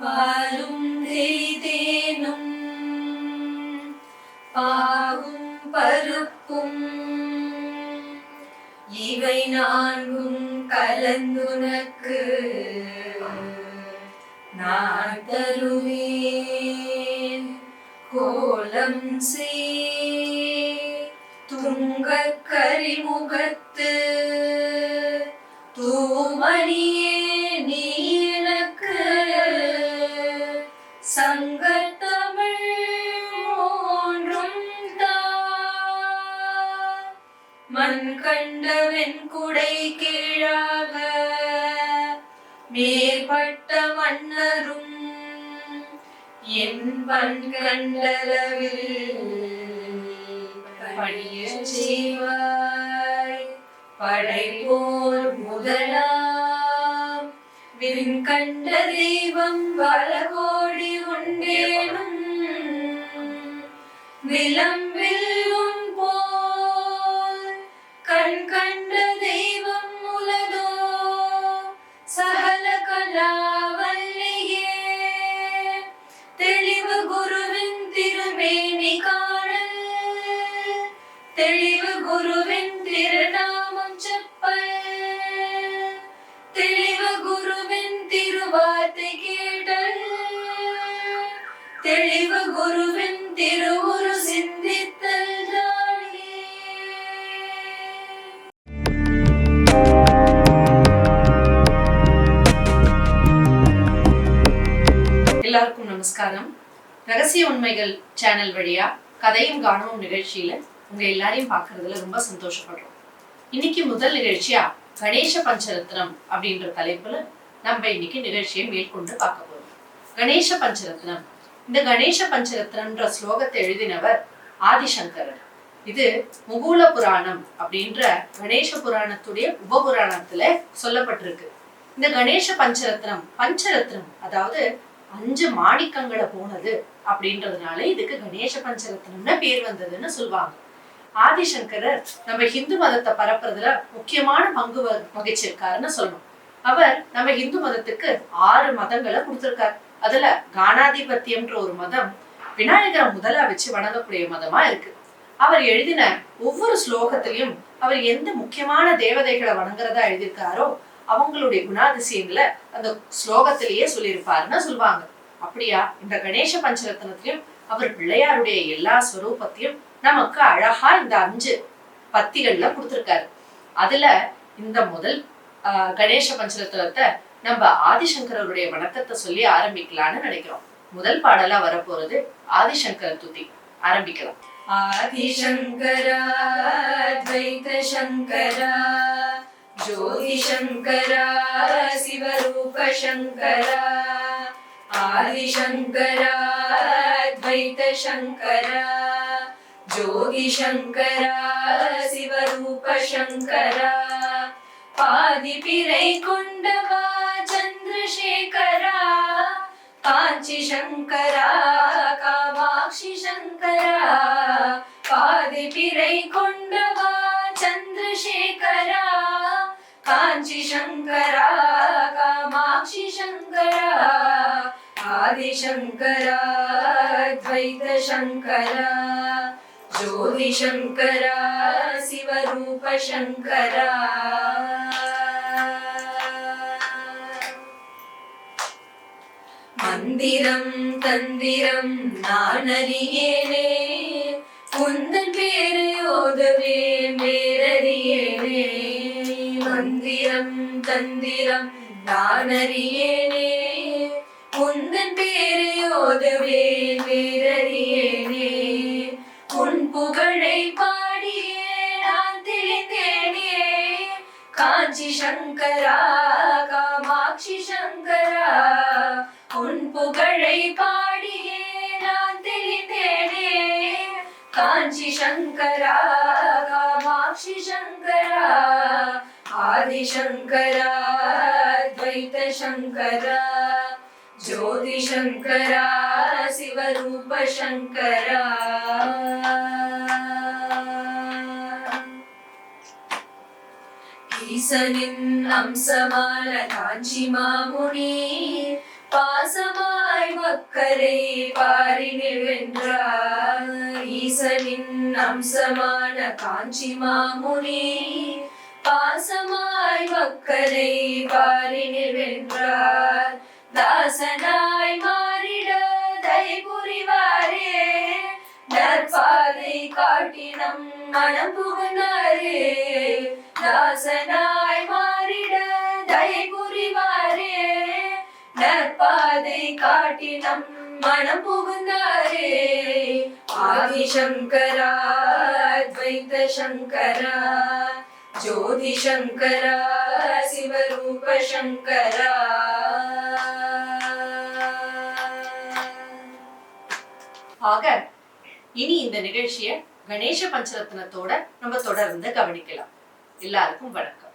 பாலும் தேனும் பாகும் பருப்பும் இவை நான்கும் கலந்துனக்கு நான் தருவேன். கோலம் துங்கக் கரிமுகத்து தூமணியே நீ எனக்கு சங்கத்தமிழ் மூன்றும் மண் கண்டவன் குடை கீழாக மேற்பட்ட மன்னரும் என் பண் கண்டளவில் பணிய செய்வாய். படைப்போர் முதலாம் விண் கண்ட தெய்வம் பல கோடி உண்டேனும் விளம்பில் உன் போல் கண் கண்ட தெய்வம் உலதோ சகல கலாவல்லியே. தெளிவு குருவின் திருமேனி காணல் தெளிவு குருவின் திருநாமம் செப்பல் தெளிவு குருவின் திருவார்த்தை கேட்டல் தெளிவு குருவின் திருவுரு சிந்தித்தல் ஜாலியே. எல்லாருக்கும் நமஸ்காரம். ரகசிய உண்மைகள் சேனல் வழியா கதையும் காணவும் நிகழ்ச்சியில உங்க எல்லாரையும் பார்க்கறதுல ரொம்ப சந்தோஷப்படுறோம். இன்னைக்கு முதல் நிகழ்ச்சியா கணேச பஞ்சரத்னம் அப்படின்ற தலைப்புல நம்ம இன்னைக்கு நிகழ்ச்சியை மேற்கொண்டு பார்க்க போறோம். கணேச பஞ்சரத்னம். இந்த கணேச பஞ்சரத்னம்ன்ற ஸ்லோகத்தை எழுதினவர் ஆதிசங்கரர். இது முகூல புராணம் அப்படின்ற கணேச புராணத்துடைய உபபுராணத்துல சொல்லப்பட்டிருக்கு. இந்த கணேச பஞ்சரத்னம், பஞ்சரத்னம் அதாவது 5 மாணிக்கங்களை போனது அப்படின்றதுனால இதுக்கு கணேச பஞ்சரத்னம்னு பேர் வந்ததுன்னு சொல்லுவாங்க. ஆதிசங்கரர் நம்ம ஹிந்து மதத்தை பரப்புறதுல முக்கியமான பங்கு வகிச்சிருக்காருன்னு சொல்லணும். அவர் நம்ம ஹிந்து மதத்துக்கு 6 மதங்களை கொடுத்திருக்காரு. அதுல கானாதிபத்தியம்ன்ற ஒரு மதம் விநாயகரை முதலா வச்சு வணங்கக்கூடிய மதமா இருக்கு. அவர் எழுதின ஒவ்வொரு ஸ்லோகத்திலையும் அவர் எந்த முக்கியமான தேவதைகளை வணங்குறதா எழுதியிருக்காரோ அவங்களுடைய குணாதிசயங்களை அந்த ஸ்லோகத்திலேயே சொல்லியிருப்பாருன்னு சொல்லுவாங்க. அப்படியா இந்த கணேச பஞ்சரத்னத்திலையும் அவர் பிள்ளையாருடைய எல்லா ஸ்வரூபத்தையும் நமக்கு அழகா இந்த 5 பத்திகள்ல கொடுத்திருக்காரு. அதுல இந்த முதல் கணேச பஞ்சரத்னத்தை நம்ம ஆதிசங்கரருடைய வணக்கத்தை சொல்லி ஆரம்பிக்கலாம்னு நினைக்கிறோம். முதல் பாடலா வரப்போறது ஆதிசங்கர துதி. ஆரம்பிக்கலாம். ஆதிசங்கரா அத்வைத சங்கரா ஜோதி சங்கரா சிவரூப சங்கரா ஆதிசங்கரா அத்வைத சங்கரா ஜோதி சங்கரா சிவரூப சங்கரா பாதி பிறை கொண்டவா சந்திரசேகரா காஞ்சி சங்கரா காமாட்சி சங்கரா பாதி பிறை கொண்டவா சந்திரசேகரா காஞ்சி சங்கரா காமாட்சி சங்கரா ஆதிசங்கரா அத்வைத சங்கரா ஜோதி சங்கரா சிவரூப சங்கரா மந்திரம் தந்திரம் நான் அறியேனே உந்தன் பேரை ஓதுவேன் வேறறியேனே. மந்திரம் தந்திரம் நான் அறியேனே உந்தன் பேரை ஓதுவேன் வேறறியேனே. உன் புகழை பாடியே நான் தெளிந்தேனே காஞ்சி சங்கரா காமாட்சி சங்கரா. உன் புகழை பாடியே நான் தெளிந்தேனே காஞ்சி சங்கரா காமாட்சி சங்கரா ஆதிசங்கரா அத்வைத சங்கரா ஜோதி சங்கரா சிவரூப சங்கரா. ஈசனின் அம்சமான காஞ்சி மாமுனி பாசமான மக்களை பாரினில் வென்றார். ஈசனின் அம்சமான காஞ்சி மாமுனி பாசமாய் மக்களை பாரினில் வென்றார். தாசனாய் மாறிட தயை புரிவாரே, நற்பாதை காட்டினம் மனம் புகுந்தாரே. தாசனாய் மாறிட தயை புரிவாரே, நற்பாதை காட்டினம் மனம் புகுந்தாரே. ஆதிசங்கரா அத்வைத சங்கரா ஜோதி சங்கரா சிவரூப சங்கரா. ஆக இனி இந்த நிகழ்ச்சியை கணேச பஞ்சரத்னத்தோட நம்ம தொடர்ந்து கவனிக்கலாம். எல்லாருக்கும் வணக்கம்.